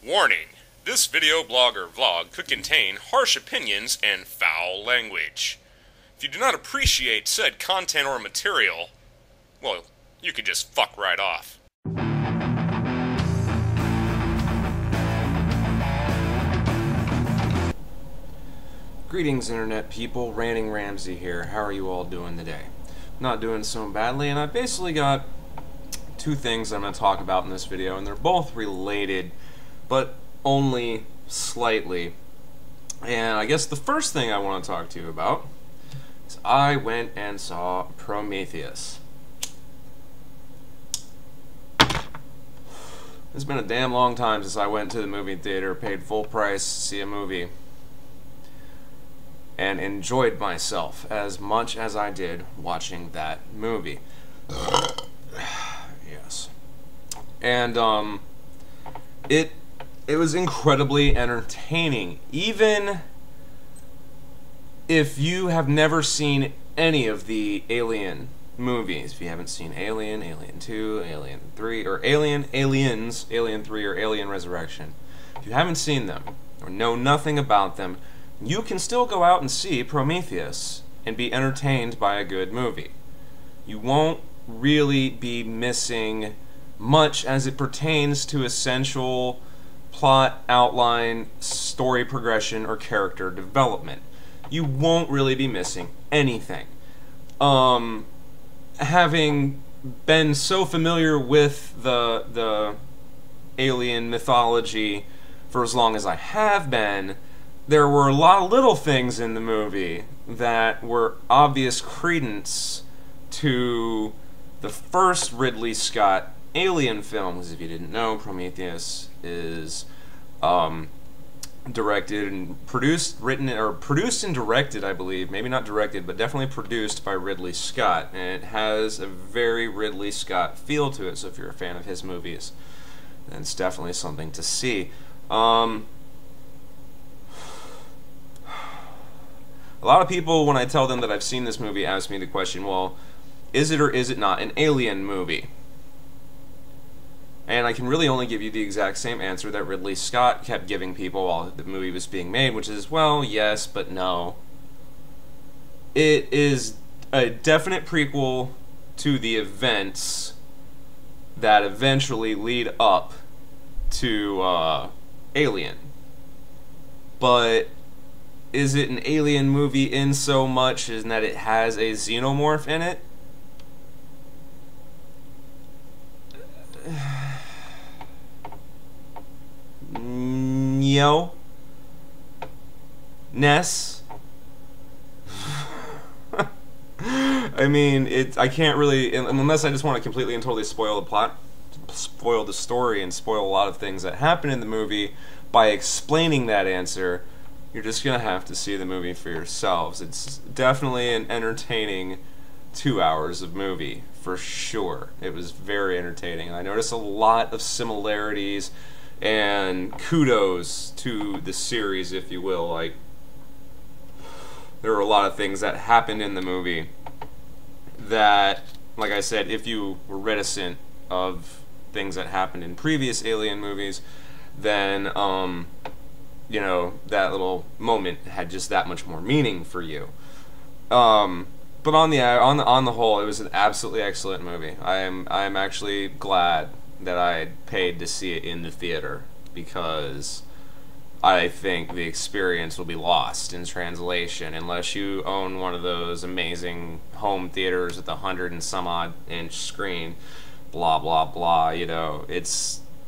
Warning: this video blog or vlog could contain harsh opinions and foul language. If you do not appreciate said content or material, well, you could just fuck right off. Greetings, internet people. RantingRamsay here. How are you all doing today? Not doing so badly, and I've basically got two things I'm going to talk about in this video, and they're both related, but only slightly. And I guess the first thing I want to talk to you about is I went and saw Prometheus. It's been a damn long time since I went to the movie theater, paid full price to see a movie, and enjoyed myself as much as I did watching that movie. Yes. And it was incredibly entertaining. Even if you have never seen any of the Alien movies, if you haven't seen Alien, Alien 2, Alien 3, or Aliens, Alien 3, or Alien Resurrection, if you haven't seen them or know nothing about them, you can still go out and see Prometheus and be entertained by a good movie. You won't really be missing much as it pertains to essential plot, outline, story progression, or character development. You won't really be missing anything. Having been so familiar with the alien mythology for as long as I have been, there were a lot of little things in the movie that were obvious credence to the first Ridley Scott Alien film. Because if you didn't know, Prometheus is directed and produced, produced and directed, I believe. Maybe not directed, but definitely produced by Ridley Scott. And it has a very Ridley Scott feel to it, so if you're a fan of his movies, then it's definitely something to see. A lot of people, when I tell them that I've seen this movie, ask me the question, well, is it or is it not an alien movie? And I can really only give you the exact same answer that Ridley Scott kept giving people while the movie was being made, which is, well, yes, but no. It is a definite prequel to the events that eventually lead up to Alien. But is it an alien movie in so much as that it has a xenomorph in it? Yo. Ness. I mean, I can't really, unless I just want to completely and totally spoil the plot, spoil the story, and spoil a lot of things that happen in the movie by explaining that answer. You're just going to have to see the movie for yourselves. It's definitely an entertaining 2 hours of movie, for sure. It was very entertaining. I noticed a lot of similarities and kudos to the series, if you will. Like, there were a lot of things that happened in the movie that, like I said, if you were reticent of things that happened in previous Alien movies, then, you know, that little moment had just that much more meaning for you. But on the whole, it was an absolutely excellent movie. I'm actually glad that I paid to see it in the theater, because I think the experience will be lost in translation unless you own one of those amazing home theaters with a 100 and some odd inch screen. Blah blah blah. You know,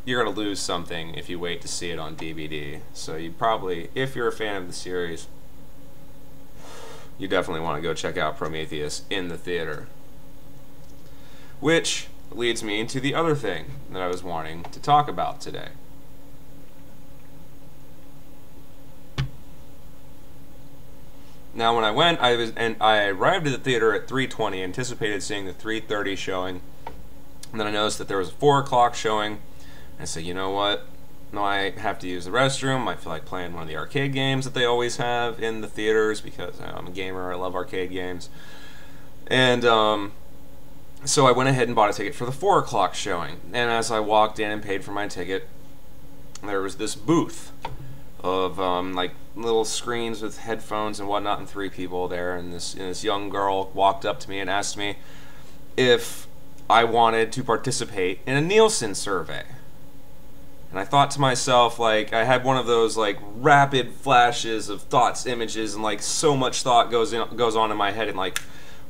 you're going to lose something if you wait to see it on DVD. So you probably, if you're a fan of the series, you definitely want to go check out Prometheus in the theater. Which leads me to the other thing that I was wanting to talk about today. Now, when I went, I arrived at the theater at 3:20, anticipated seeing the 3:30 showing, and then I noticed that there was a 4 o'clock showing. I said, you know what? No, I have to use the restroom. I feel like playing one of the arcade games that they always have in the theaters, because I'm a gamer. I love arcade games. And so I went ahead and bought a ticket for the 4 o'clock showing. And as I walked in and paid for my ticket, there was this booth of like little screens with headphones and whatnot, and 3 people there, and this young girl walked up to me and asked me if I wanted to participate in a Nielsen survey. And I thought to myself, like, I had one of those like rapid flashes of thoughts, images, and like so much thought goes on in my head in like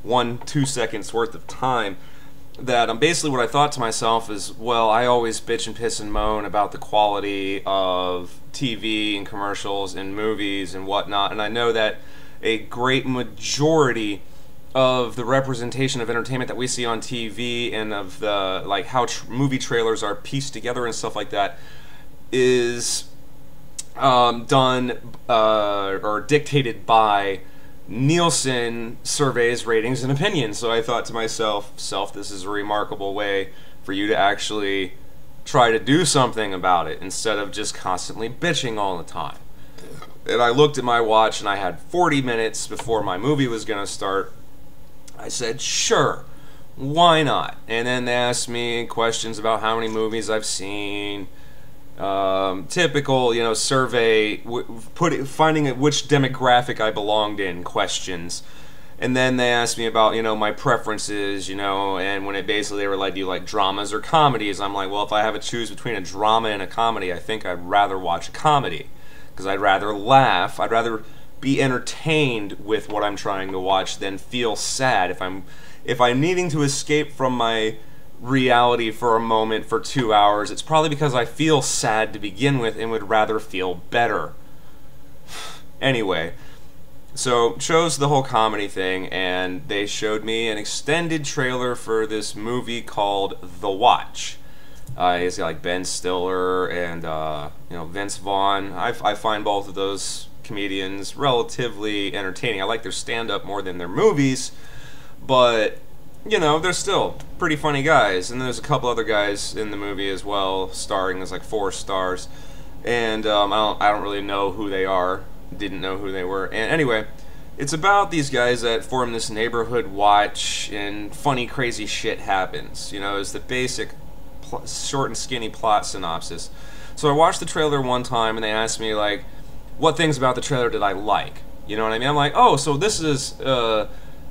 1-2 seconds worth of time, that basically what I thought to myself is, well, I always bitch and piss and moan about the quality of TV and commercials and movies and whatnot, and I know that a great majority of the representation of entertainment that we see on TV and of the like how movie trailers are pieced together and stuff like that is done or dictated by Nielsen surveys, ratings, and opinions. So I thought to myself, this is a remarkable way for you to actually try to do something about it instead of just constantly bitching all the time. And I looked at my watch and I had 40 minutes before my movie was going to start. I said, sure, why not? And then they asked me questions about how many movies I've seen, typical, you know, survey, finding which demographic I belonged in questions. And then they asked me about, you know, my preferences, you know, and when they were like, do you like dramas or comedies? I'm like, well, if I have to choose between a drama and a comedy, I think I'd rather watch a comedy, because I'd rather laugh, I'd rather be entertained with what I'm trying to watch than feel sad. If I'm needing to escape from my reality for a moment for 2 hours, it's probably because I feel sad to begin with and would rather feel better. Anyway, so chose the whole comedy thing, and they showed me an extended trailer for this movie called The Watch. It's got like Ben Stiller and you know, Vince Vaughn. I find both of those comedians relatively entertaining. I like their stand-up more than their movies, but you know, they're still pretty funny guys. And there's a couple other guys in the movie as well, starring as like 4 stars. And I don't really know who they are. Didn't know who they were. And anyway, it's about these guys that form this neighborhood watch, and funny, crazy shit happens. You know, is the basic short and skinny plot synopsis. So I watched the trailer one time, and they asked me like, what things about the trailer did I like? You know what I mean? I'm like, oh, so this is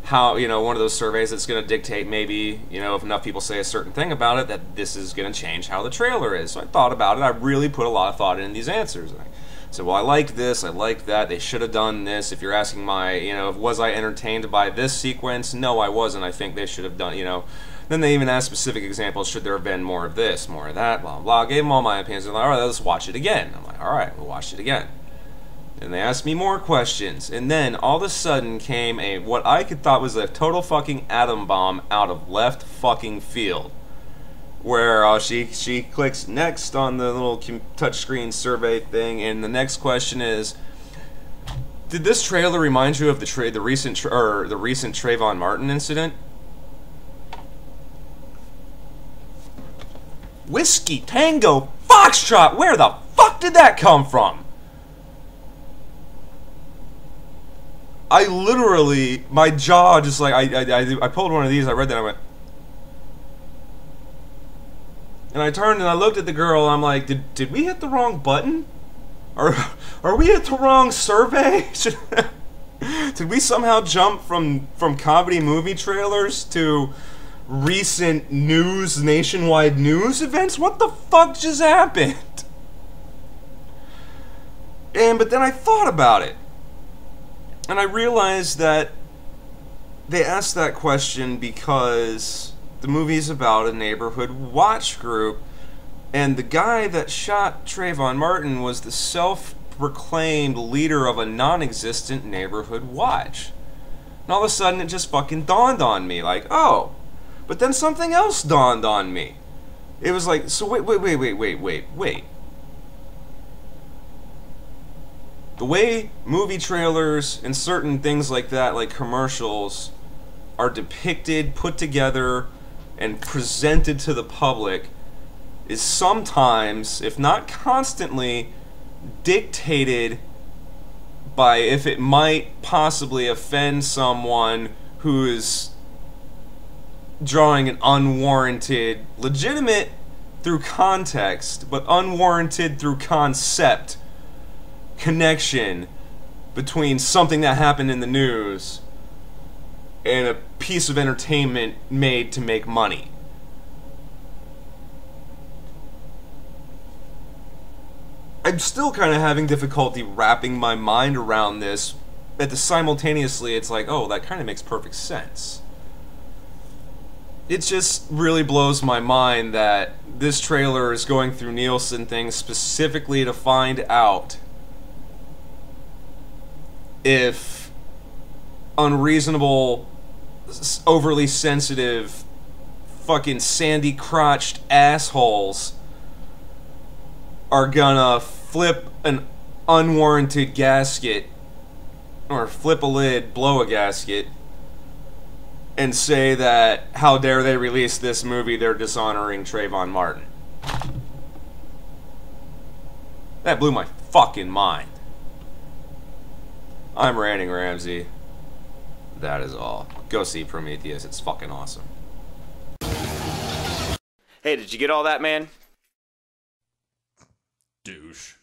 how, you know, one of those surveys that's going to dictate maybe, you know, if enough people say a certain thing about it, that this is going to change how the trailer is. So I thought about it. I really put a lot of thought in these answers. I said, well, I liked this, I liked that, they should have done this. If you're asking my, you know, was I entertained by this sequence? No, I wasn't. I think they should have done, you know. Then they even asked specific examples. Should there have been more of this, more of that, blah, blah. I gave them all my opinions. They're like, all right, let's watch it again. I'm like, all right, we'll watch it again. And they asked me more questions, and then all of a sudden came what I thought was a total fucking atom bomb out of left fucking field, where she clicks next on the little touchscreen survey thing, and the next question is, did this trailer remind you of the recent Trayvon Martin incident? Whiskey Tango Foxtrot, where the fuck did that come from? I literally, my jaw just like, I pulled one of these, I read that, I went, and I turned and I looked at the girl, and I'm like, did we hit the wrong button? Are we at the wrong survey? Did we somehow jump from comedy movie trailers to recent news, nationwide news events? What the fuck just happened? But then I thought about it. And I realized that they asked that question because the movie's about a neighborhood watch group, and the guy that shot Trayvon Martin was the self-proclaimed leader of a non-existent neighborhood watch. And all of a sudden it just fucking dawned on me, like, oh, but then something else dawned on me. It was like, so wait. The way movie trailers and certain things like that, like commercials, are depicted, put together, and presented to the public is sometimes, if not constantly, dictated by if it might possibly offend someone who is drawing an unwarranted, legitimate through context, but unwarranted through concept connection between something that happened in the news and a piece of entertainment made to make money. I'm still kind of having difficulty wrapping my mind around this, but simultaneously it's like, oh, that kind of makes perfect sense. It just really blows my mind that this trailer is going through Nielsen things specifically to find out if unreasonable, overly sensitive, fucking sandy-crotched assholes are gonna flip an unwarranted gasket, or flip a lid, blow a gasket, and say that, how dare they release this movie, they're dishonoring Trayvon Martin. That blew my fucking mind. I'm Ranting Ramsay. That is all. Go see Prometheus, it's fucking awesome. Hey, did you get all that, man? Douche.